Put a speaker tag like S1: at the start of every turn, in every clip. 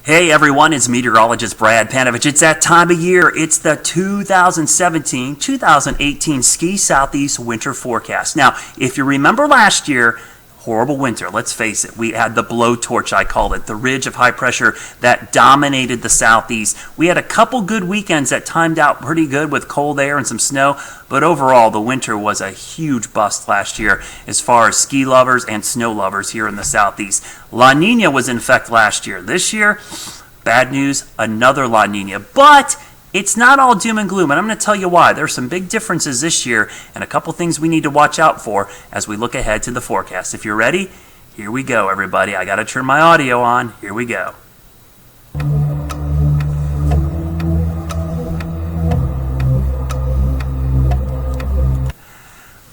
S1: Hey everyone, it's meteorologist Brad Panovich. It's that time of year. It's the 2017-2018 Ski Southeast winter forecast. Now, if you remember last year, horrible winter, let's face it. We had the blowtorch, I called it, the ridge of high pressure that dominated the southeast. We had a couple good weekends that timed out pretty good with cold air and some snow, but overall the winter was a huge bust last year as far as ski lovers and snow lovers here in the southeast. La Nina was in effect last year. This year, bad news, another La Nina, but it's not all doom and gloom, and I'm going to tell you why. There are some big differences this year and a couple things we need to watch out for as we look ahead to the forecast. If you're ready, here we go, everybody. I got to turn my audio on. Here we go.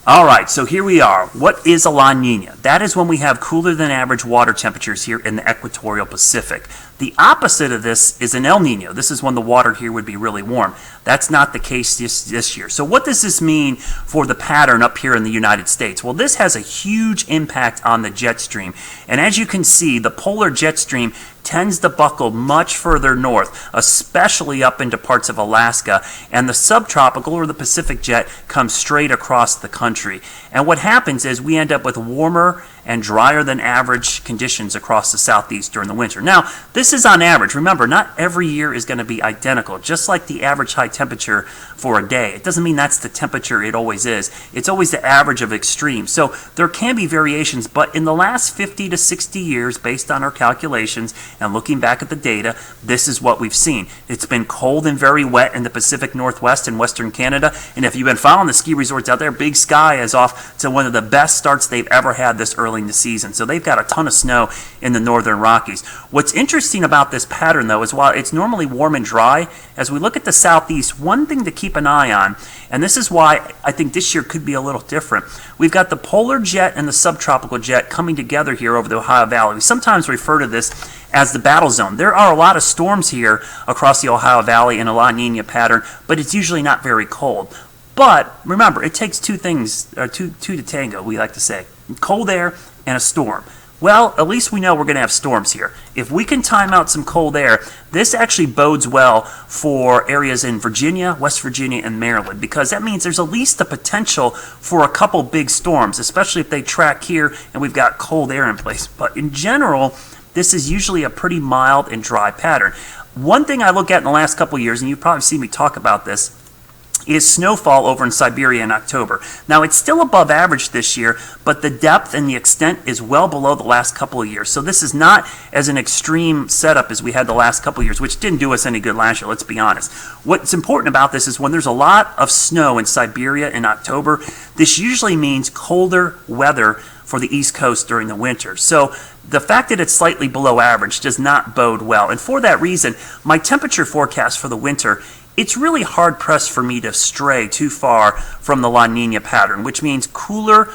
S1: All right, so here we are. What is a La Nina? That is when we have cooler than average water temperatures here in the equatorial Pacific. The opposite of this is an El Nino. This is when the water here would be really warm. That's not the case this year. So what does this mean for the pattern up here in the United States? Well, this has a huge impact on the jet stream. And as you can see, the polar jet stream tends to buckle much further north, especially up into parts of Alaska, and the subtropical or the Pacific jet comes straight across the country. And what happens is we end up with warmer and drier than average conditions across the southeast during the winter. Now, this is on average. Remember, not every year is going to be identical, just like the average high temperature for a day. It doesn't mean that's the temperature it always is. It's always the average of extremes. So there can be variations, but in the last 50 to 60 years, based on our calculations and looking back at the data, this is what we've seen. It's been cold and very wet in the Pacific Northwest and Western Canada, and if you've been following the ski resorts out there, Big Sky is off to one of the best starts they've ever had this early in the season. So they've got a ton of snow in the northern Rockies. What's interesting about this pattern, though, is while it's normally warm and dry, as we look at the southeast, one thing to keep an eye on, and this is why I think this year could be a little different, we've got the polar jet and the subtropical jet coming together here over the Ohio Valley. We sometimes refer to this as the battle zone. There are a lot of storms here across the Ohio Valley in a La Nina pattern, but it's usually not very cold. But remember, it takes two to tango, we like to say. Cold air and a storm. Well, at least we know we're going to have storms here. If we can time out some cold air, this actually bodes well for areas in Virginia, West Virginia, and Maryland, because that means there's at least the potential for a couple big storms, especially if they track here and we've got cold air in place. But in general, this is usually a pretty mild and dry pattern. One thing I look at in the last couple years, and you've probably seen me talk about this, is snowfall over in Siberia in October. Now, it's still above average this year, but the depth and the extent is well below the last couple of years. So this is not as an extreme setup as we had the last couple of years, which didn't do us any good last year, let's be honest. What's important about this is when there's a lot of snow in Siberia in October, this usually means colder weather for the East Coast during the winter. So the fact that it's slightly below average does not bode well. And for that reason, my temperature forecast for the winter, it's really hard-pressed for me to stray too far from the La Nina pattern, which means cooler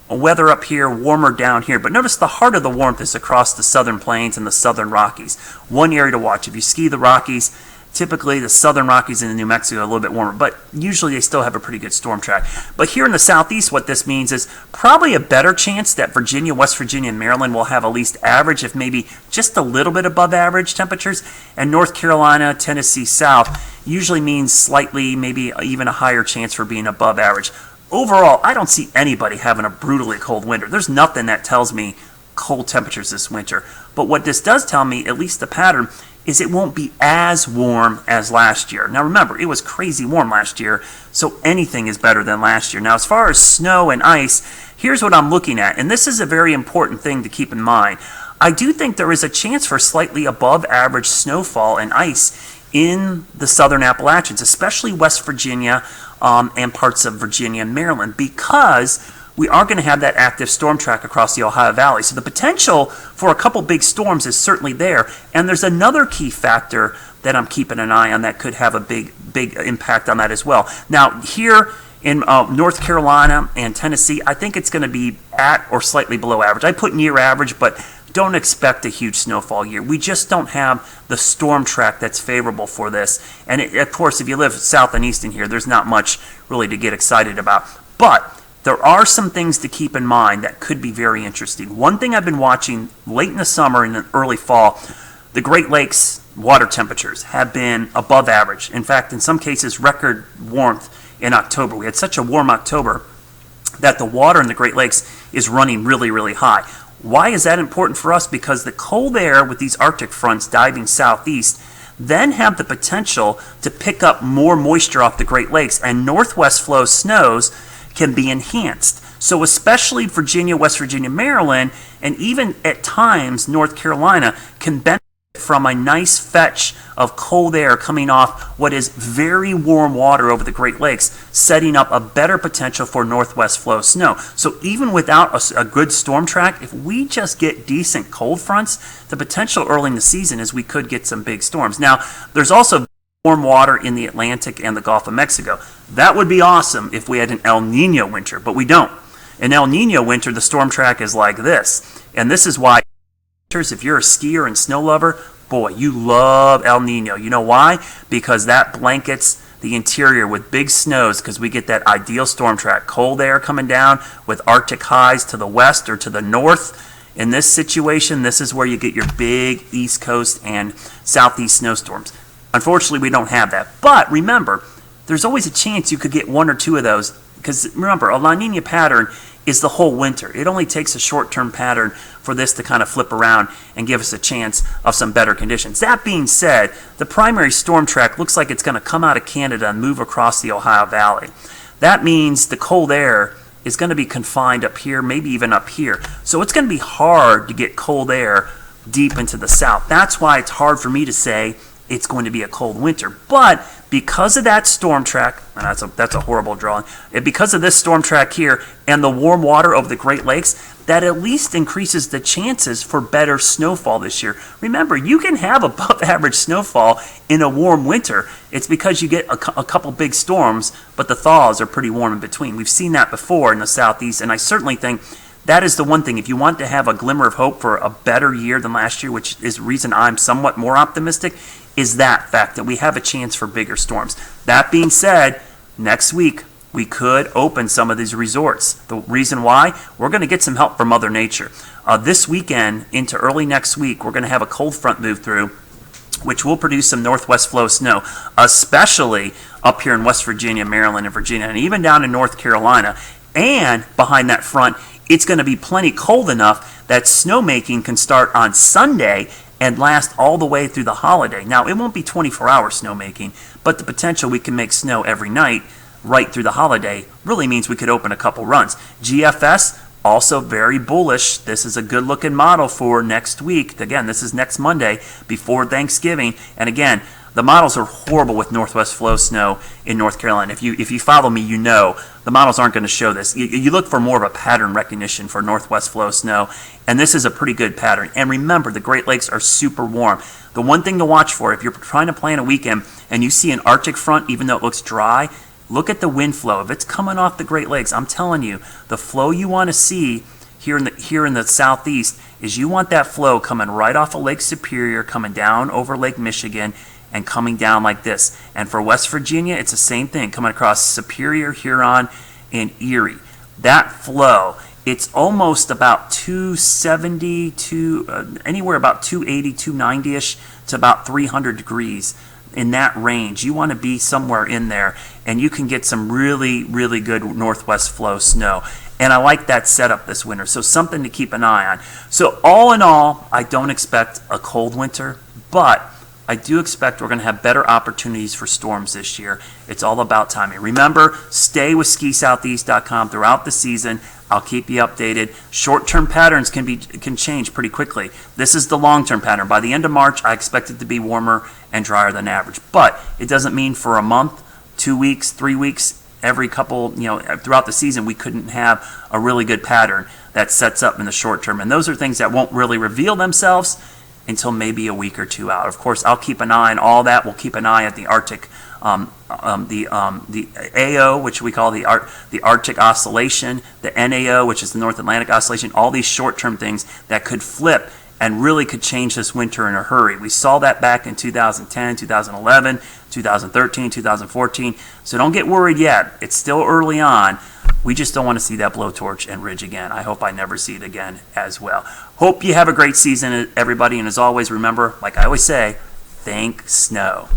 S1: weather up here, warmer down here. But notice the heart of the warmth is across the southern plains and the southern Rockies. One area to watch. If you ski the Rockies, typically the southern Rockies and New Mexico are a little bit warmer, but usually they still have a pretty good storm track. But here in the southeast, what this means is probably a better chance that Virginia, West Virginia, and Maryland will have at least average, if maybe just a little bit above average temperatures. And North Carolina, Tennessee, South usually means slightly, maybe even a higher chance for being above average. Overall, I don't see anybody having a brutally cold winter. There's nothing that tells me cold temperatures this winter. But what this does tell me, at least the pattern, is it won't be as warm as last year. Now remember, it was crazy warm last year, so anything is better than last year. Now as far as snow and ice, here's what I'm looking at, and this is a very important thing to keep in mind. I do think there is a chance for slightly above average snowfall and ice in the southern Appalachians, especially West Virginia and parts of Virginia and Maryland, because we are going to have that active storm track across the Ohio Valley. So the potential for a couple big storms is certainly there. And there's another key factor that I'm keeping an eye on that could have a big impact on that as well. Now, here in North Carolina and Tennessee, I think it's going to be at or slightly below average. I put near average, but don't expect a huge snowfall year. We just don't have the storm track that's favorable for this. And of course, if you live south and east in here, there's not much really to get excited about. But there are some things to keep in mind that could be very interesting. One thing I've been watching late in the summer and in early fall, The Great Lakes water temperatures have been above average. In fact, in some cases, record warmth in October. We had such a warm October that the water in the Great Lakes is running really, really high. Why is that important for us? Because the cold air with these Arctic fronts diving southeast then have the potential to pick up more moisture off the Great Lakes, and northwest flow snows can be enhanced. So especially Virginia, West Virginia, Maryland, and even at times North Carolina can benefit from a nice fetch of cold air coming off what is very warm water over the Great Lakes, setting up a better potential for northwest flow snow. So even without a good storm track, if we just get decent cold fronts, the potential early in the season is we could get some big storms. Now, there's also warm water in the Atlantic and the Gulf of Mexico. That would be awesome if we had an El Nino winter, but we don't. In El Nino winter, the storm track is like this. And this is why, if you're a skier and snow lover, boy, you love El Nino. You know why? Because that blankets the interior with big snows, because we get that ideal storm track. Cold air coming down with Arctic highs to the west or to the north. In this situation, this is where you get your big East Coast and Southeast snowstorms. Unfortunately, we don't have that. But remember, there's always a chance you could get one or two of those, because remember, a La Nina pattern is the whole winter. It only takes a short-term pattern for this to kind of flip around and give us a chance of some better conditions. That being said, the primary storm track looks like it's going to come out of Canada and move across the Ohio Valley. That means the cold air is going to be confined up here, maybe even up here. So it's going to be hard to get cold air deep into the south. That's why it's hard for me to say it's going to be a cold winter. But because of that storm track, and that's a horrible drawing, and because of this storm track here and the warm water over the Great Lakes, that at least increases the chances for better snowfall this year. Remember, you can have above average snowfall in a warm winter. It's because you get a couple big storms, but the thaws are pretty warm in between. We've seen that before in the southeast, and I certainly think that is the one thing. If you want to have a glimmer of hope for a better year than last year, which is the reason I'm somewhat more optimistic, is that fact that we have a chance for bigger storms. That being said, next week we could open some of these resorts. The reason why? We're going to get some help from Mother Nature. This weekend into early next week, we're going to have a cold front move through, which will produce some northwest flow snow, especially up here in West Virginia, Maryland, and Virginia, and even down in North Carolina. And behind that front, it's going to be plenty cold enough that snowmaking can start on Sunday and last all the way through the holiday. Now, it won't be 24-hour snowmaking, but the potential we can make snow every night right through the holiday really means we could open a couple runs. GFS, also very bullish. This is a good-looking model for next week. Again, this is next Monday before Thanksgiving. And again, the models are horrible with northwest flow snow in North Carolina. If you follow me, you know the models aren't going to show this. You look for more of a pattern recognition for northwest flow snow, and this is a pretty good pattern. And remember, the Great Lakes are super warm. The one thing to watch for, if you're trying to plan a weekend and you see an Arctic front, even though it looks dry, look at the wind flow. If it's coming off the Great Lakes, I'm telling you, the flow you want to see here in the southeast is you want that flow coming right off of Lake Superior, coming down over Lake Michigan, and coming down like this. And for West Virginia, it's the same thing, coming across Superior, Huron, and Erie. That flow, it's almost about 270 to anywhere about 280, 290-ish to about 300 degrees. In that range, you want to be somewhere in there, and you can get some really, really good northwest flow snow. And I like that setup this winter, so something to keep an eye on. So all in all, I don't expect a cold winter, but I do expect we're going to have better opportunities for storms this year. It's all about timing. Remember, stay with SkiSoutheast.com throughout the season. I'll keep you updated. Short-term patterns can change pretty quickly. This is the long-term pattern. By the end of March, I expect it to be warmer and drier than average. But it doesn't mean for a month, 2 weeks, 3 weeks, every couple, throughout the season, we couldn't have a really good pattern that sets up in the short term. And those are things that won't really reveal themselves until maybe a week or two out. Of course, I'll keep an eye on all that. We'll keep an eye at the Arctic, the AO, which we call the Arctic Oscillation, the NAO, which is the North Atlantic Oscillation, all these short-term things that could flip and really could change this winter in a hurry. We saw that back in 2010, 2011, 2013, 2014. So don't get worried yet. It's still early on. We just don't want to see that blowtorch and ridge again. I hope I never see it again as well. Hope you have a great season, everybody. And as always, remember, like I always say, thank snow.